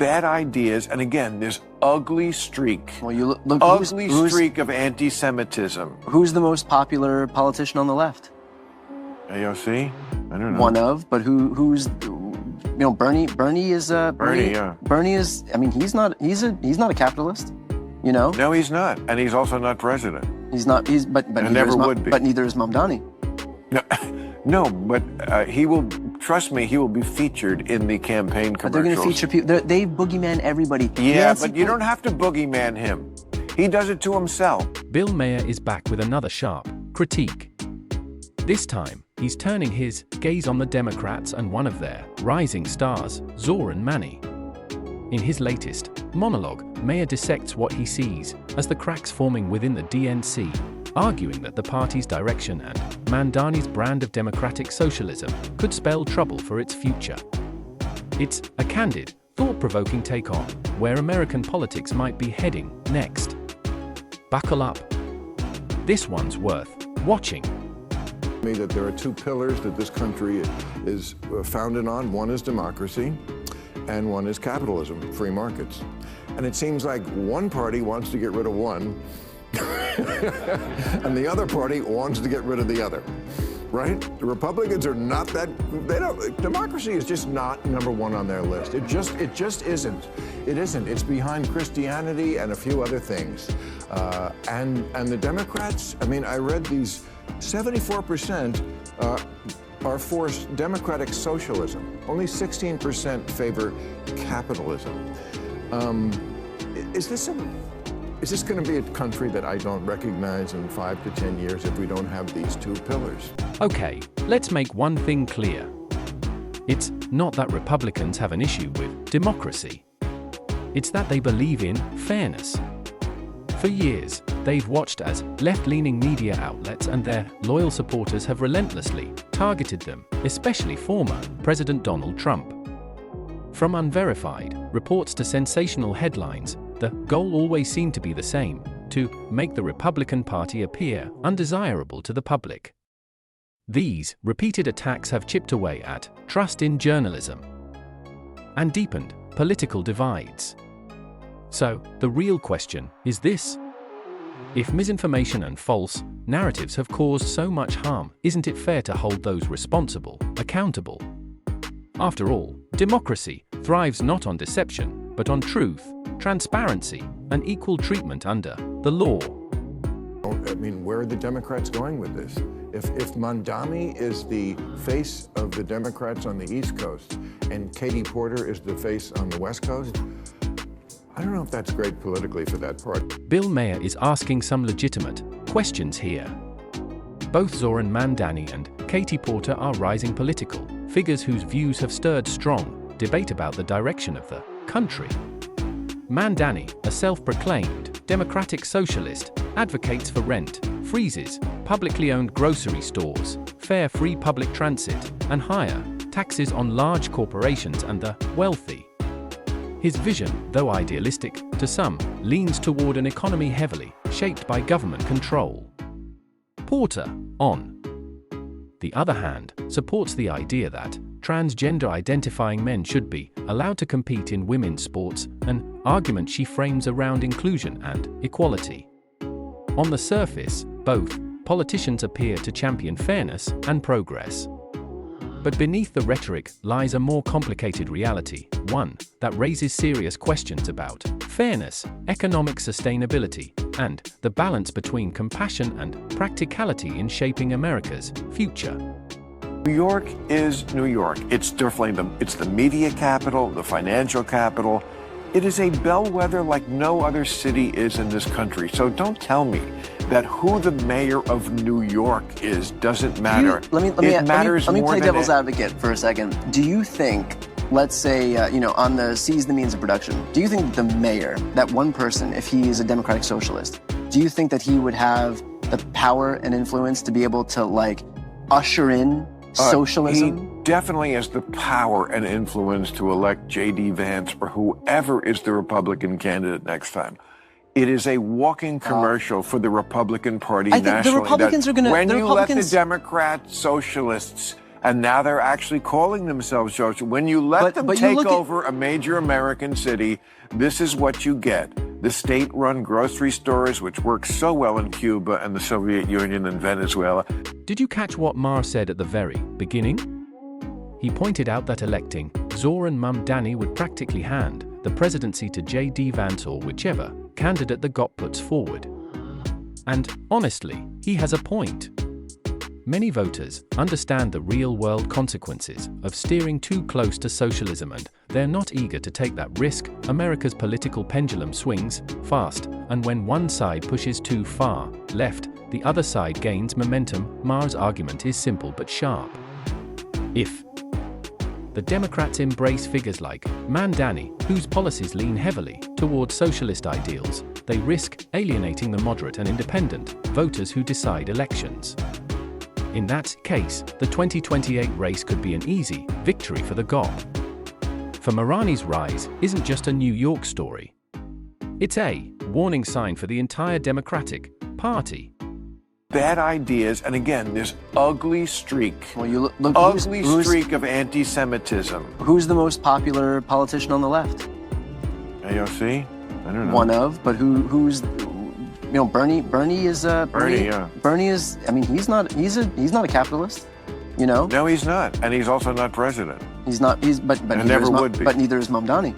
bad ideas, and again, this ugly streak, Well, you look streak of anti-Semitism. Who's the most popular politician on the left? AOC? I don't know. One of, but who's, Bernie is, yeah. Bernie is, I mean, he's not a capitalist, No, he's not, and he's also not president. He's not, but and never would be. But neither is Mamdani. No, but he will, trust me, he will be featured in the campaign commercials. But they're going to feature people, they boogeyman everybody. Yeah, but you don't have to boogeyman him. He does it to himself. Bill Maher is back with another sharp critique. This time, he's turning his gaze on the Democrats and one of their rising stars, Zoran Mani. In his latest monologue, Maher dissects what he sees as the cracks forming within the DNC, arguing that the party's direction and Mamdani's brand of democratic socialism could spell trouble for its future. It's a candid, thought-provoking take on where American politics might be heading next. Buckle up. This one's worth watching. Me that there are two pillars that this country is founded on. One is democracy, and one is capitalism, free markets. And it seems like one party wants to get rid of one, and the other party wants to get rid of the other, right? The Republicans are not that, democracy is just not number one on their list. It just isn't. It isn't. It's behind Christianity and a few other things. And the Democrats, I mean, I read these, 74% are for democratic socialism. Only 16% favor capitalism. Is this going to be a country that I don't recognize in 5 to 10 years if we don't have these two pillars? Okay, let's make one thing clear. It's not that Republicans have an issue with democracy. It's that they believe in fairness. For years, they've watched as left-leaning media outlets and their loyal supporters have relentlessly targeted them, especially former President Donald Trump. From unverified reports to sensational headlines, the goal always seemed to be the same: to make the Republican Party appear undesirable to the public. These repeated attacks have chipped away at trust in journalism and deepened political divides. So, the real question is this: if misinformation and false narratives have caused so much harm, isn't it fair to hold those responsible accountable? After all, democracy thrives not on deception, but on truth, transparency, and equal treatment under the law. I mean, where are the Democrats going with this? If Mamdani is the face of the Democrats on the East Coast and Katie Porter is the face on the West Coast, I don't know if that's great politically for that party. Bill Maher is asking some legitimate questions here. Both Zoran Mamdani and Katie Porter are rising political figures whose views have stirred strong debate about the direction of the country. Mamdani, a self-proclaimed democratic socialist, advocates for rent freezes, publicly owned grocery stores, fair free public transit, and higher taxes on large corporations and the wealthy. His vision, though idealistic to some, leans toward an economy heavily shaped by government control. Porter, on the other hand, supports the idea that transgender-identifying men should be allowed to compete in women's sports, an argument she frames around inclusion and equality. On the surface, both politicians appear to champion fairness and progress. But beneath the rhetoric lies a more complicated reality, one that raises serious questions about fairness, economic sustainability, and the balance between compassion and practicality in shaping America's future. New York is New York. It's definitely it's the media capital, the financial capital. It is a bellwether like no other city is in this country. So don't tell me that who the mayor of New York is doesn't matter. Let me play devil's advocate for a second. Do you think, let's say, on the seize the means of production, do you think the mayor, that one person, if he is a democratic socialist, do you think that he would have the power and influence to be able to, usher in socialism? He definitely has the power and influence to elect J.D. Vance or whoever is the Republican candidate next time. It is a walking commercial for the Republican Party nationally. The Republicans are going to... When you let the Democrat socialists And now they're actually calling themselves socialists. When you let them take over a major American city, this is what you get. The state-run grocery stores, which worked so well in Cuba and the Soviet Union and Venezuela. Did you catch what Maher said at the very beginning? He pointed out that electing Zoran Mamdani would practically hand the presidency to J.D. Vance or whichever candidate the GOP puts forward. And, honestly, he has a point. Many voters understand the real-world consequences of steering too close to socialism, and they're not eager to take that risk. America's political pendulum swings fast, and when one side pushes too far left, the other side gains momentum. Maher's argument is simple but sharp. If the Democrats embrace figures like Mamdani, whose policies lean heavily toward socialist ideals, they risk alienating the moderate and independent voters who decide elections. In that case, the 2028 race could be an easy victory for the GOP. For Marani's rise isn't just a New York story. It's a warning sign for the entire Democratic Party. Bad ideas, and again, this ugly streak, Well, streak of anti-Semitism. Who's the most popular politician on the left? AOC? I don't know. One of, but who's... You know, Bernie is Bernie is. I mean, he's not a capitalist. You know. No, he's not, and he's also not president. He's not. But never would be. But neither is Mamdani.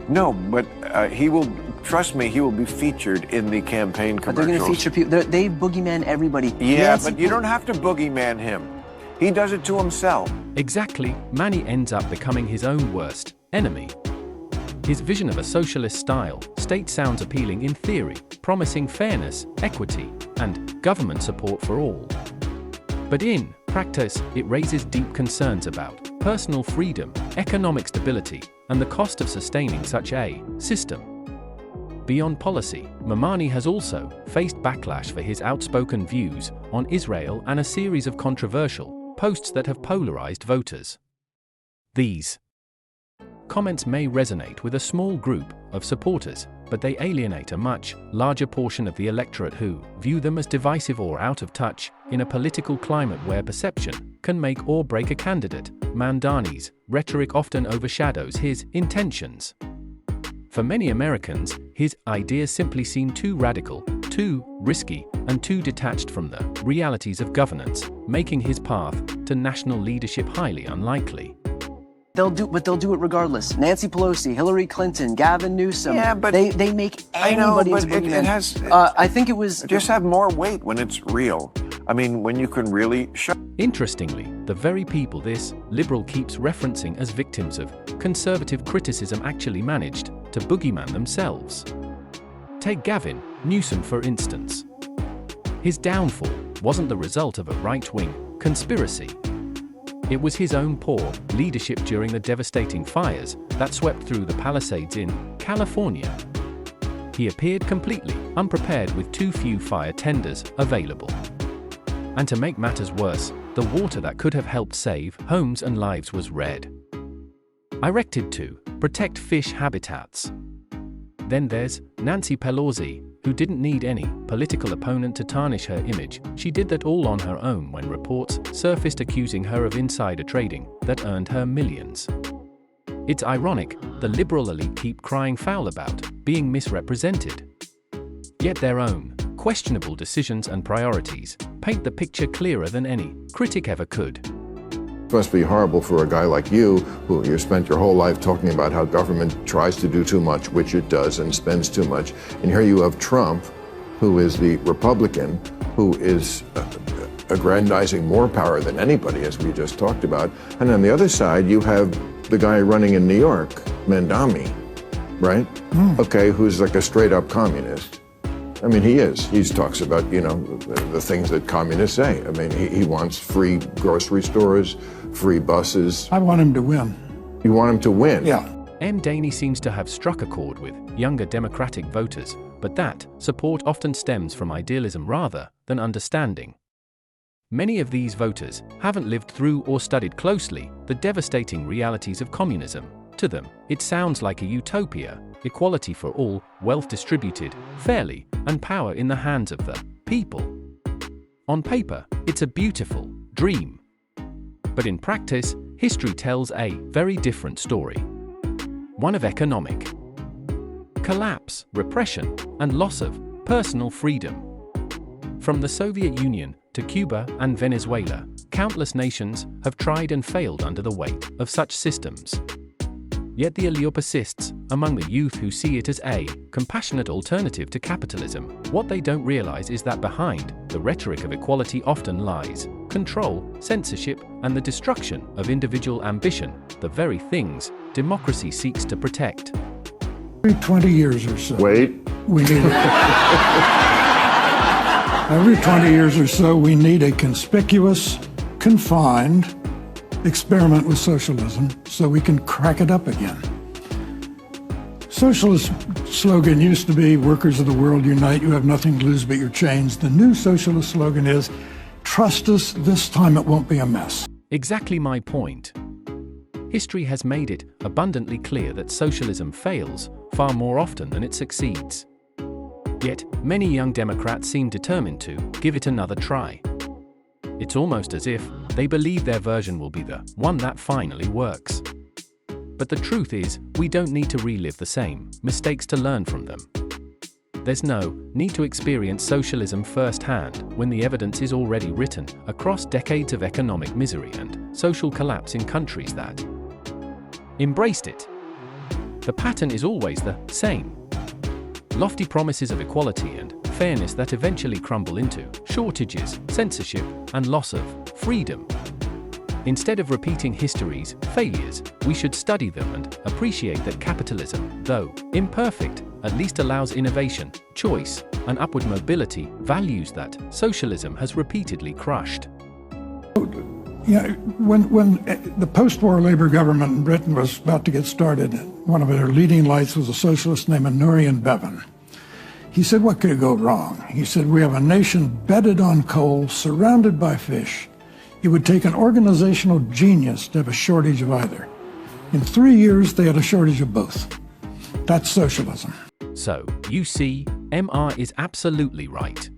No, but he will. Trust me, he will be featured in the campaign commercials. But they're going to feature people. They boogeyman everybody. Yeah, but you don't have to boogeyman him. He does it to himself. Exactly. Manny ends up becoming his own worst enemy. His vision of a socialist-style state sounds appealing in theory, promising fairness, equity, and government support for all. But in practice, it raises deep concerns about personal freedom, economic stability, and the cost of sustaining such a system. Beyond policy, Mamdani has also faced backlash for his outspoken views on Israel and a series of controversial posts that have polarized voters. These comments may resonate with a small group of supporters, but they alienate a much larger portion of the electorate who view them as divisive or out of touch in a political climate where perception can make or break a candidate. Mamdani's rhetoric often overshadows his intentions. For many Americans, his ideas simply seem too radical, too risky, and too detached from the realities of governance, making his path to national leadership highly unlikely. They'll do it regardless. Nancy Pelosi, Hillary Clinton, Gavin Newsom. Yeah, but they make anybody as boogeyman. It has. I think it was just have more weight when it's real. I mean, when you can really show. Interestingly, the very people this liberal keeps referencing as victims of conservative criticism actually managed to boogeyman themselves. Take Gavin Newsom, for instance. His downfall wasn't the result of a right-wing conspiracy. It was his own poor leadership during the devastating fires that swept through the Palisades in California. He appeared completely unprepared with too few fire tenders available. And to make matters worse, the water that could have helped save homes and lives was red, directed to protect fish habitats. Then there's Nancy Pelosi, who didn't need any political opponent to tarnish her image. She did that all on her own when reports surfaced accusing her of insider trading that earned her millions. It's ironic, the liberal elite keep crying foul about being misrepresented. Yet their own questionable decisions and priorities paint the picture clearer than any critic ever could. It must be horrible for a guy like you, who you spent your whole life talking about how government tries to do too much, which it does, and spends too much. And here you have Trump, who is the Republican, who is aggrandizing more power than anybody, as we just talked about. And on the other side, you have the guy running in New York, Mamdani, right? Okay, who's like a straight-up communist. I mean, he is. He talks about, the things that communists say. I mean, he wants free grocery stores, free buses. I want him to win. You want him to win? Yeah. Mamdani seems to have struck a chord with younger Democratic voters, but that support often stems from idealism rather than understanding. Many of these voters haven't lived through or studied closely the devastating realities of communism. To them, it sounds like a utopia, equality for all, wealth distributed fairly, and power in the hands of the people. On paper, it's a beautiful dream. But in practice, history tells a very different story. One of economic collapse, repression, and loss of personal freedom. From the Soviet Union to Cuba and Venezuela, countless nations have tried and failed under the weight of such systems. Yet the allure persists among the youth who see it as a compassionate alternative to capitalism. What they don't realize is that behind the rhetoric of equality often lies control, censorship, and the destruction of individual ambition, the very things democracy seeks to protect. Every 20 years or so. Wait. We need Every 20 years or so, we need a conspicuous, confined experiment with socialism so we can crack it up again. Socialist slogan used to be, workers of the world unite, you have nothing to lose but your chains. The new socialist slogan is, trust us, this time it won't be a mess. Exactly my point. History has made it abundantly clear that socialism fails far more often than it succeeds. Yet, many young Democrats seem determined to give it another try. It's almost as if they believe their version will be the one that finally works. But the truth is, we don't need to relive the same mistakes to learn from them. There's no need to experience socialism firsthand when the evidence is already written across decades of economic misery and social collapse in countries that embraced it. The pattern is always the same. Lofty promises of equality and fairness that eventually crumble into shortages, censorship, and loss of freedom. Instead of repeating history's failures, we should study them and appreciate that capitalism, though imperfect, at least allows innovation, choice, and upward mobility, values that socialism has repeatedly crushed. Yeah, when the post-war Labour government in Britain was about to get started, one of their leading lights was a socialist named Nurian Bevan. He said, what could go wrong? He said, we have a nation bedded on coal, surrounded by fish. It would take an organizational genius to have a shortage of either. In 3 years, they had a shortage of both. That's socialism. So, you see, MR is absolutely right.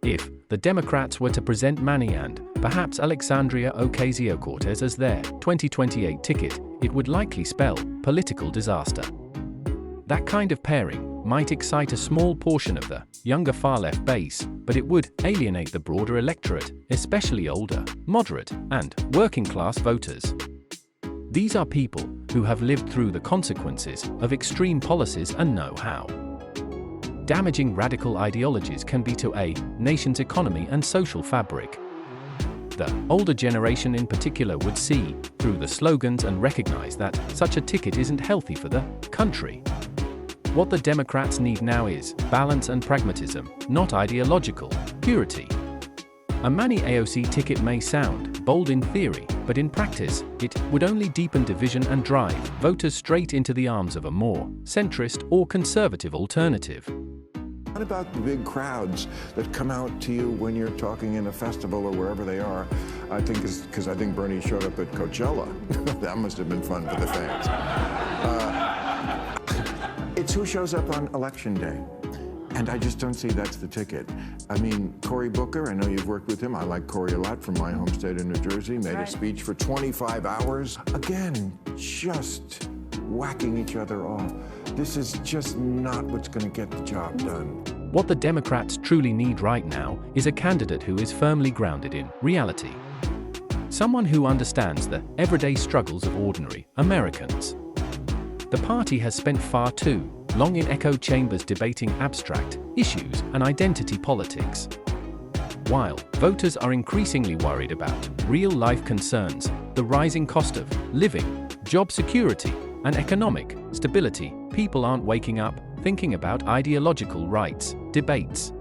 If the Democrats were to present Manny and perhaps Alexandria Ocasio-Cortez as their 2028 ticket, it would likely spell political disaster. That kind of pairing might excite a small portion of the younger far-left base, but it would alienate the broader electorate, especially older, moderate, and working-class voters. These are people who have lived through the consequences of extreme policies and know how damaging radical ideologies can be to a nation's economy and social fabric. The older generation in particular would see through the slogans and recognize that such a ticket isn't healthy for the country. What the Democrats need now is balance and pragmatism, not ideological purity. A Manny AOC ticket may sound bold in theory, but in practice, it would only deepen division and drive voters straight into the arms of a more centrist or conservative alternative. What about the big crowds that come out to you when you're talking in a festival or wherever they are? I think it's because I think Bernie showed up at Coachella. That must have been fun for the fans. It's who shows up on Election Day. And I just don't see that's the ticket. I mean, Cory Booker, I know you've worked with him. I like Cory a lot from my home state of New Jersey. Made a speech for 25 hours. Again, just whacking each other off. This is just not what's going to get the job done. What the Democrats truly need right now is a candidate who is firmly grounded in reality. Someone who understands the everyday struggles of ordinary Americans. The party has spent far too long in echo chambers debating abstract issues and identity politics. While voters are increasingly worried about real-life concerns, the rising cost of living, job security, and economic stability, people aren't waking up thinking about ideological rights debates.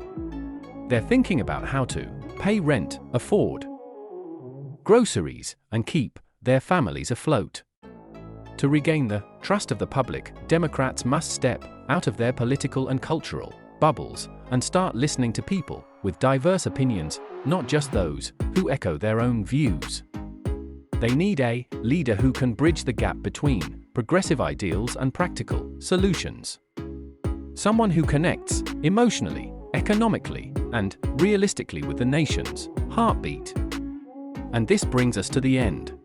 They're thinking about how to pay rent, afford groceries, and keep their families afloat. To regain the trust of the public, Democrats must step out of their political and cultural bubbles and start listening to people with diverse opinions, not just those who echo their own views. They need a leader who can bridge the gap between progressive ideals and practical solutions. Someone who connects emotionally, economically, and realistically with the nation's heartbeat. And this brings us to the end.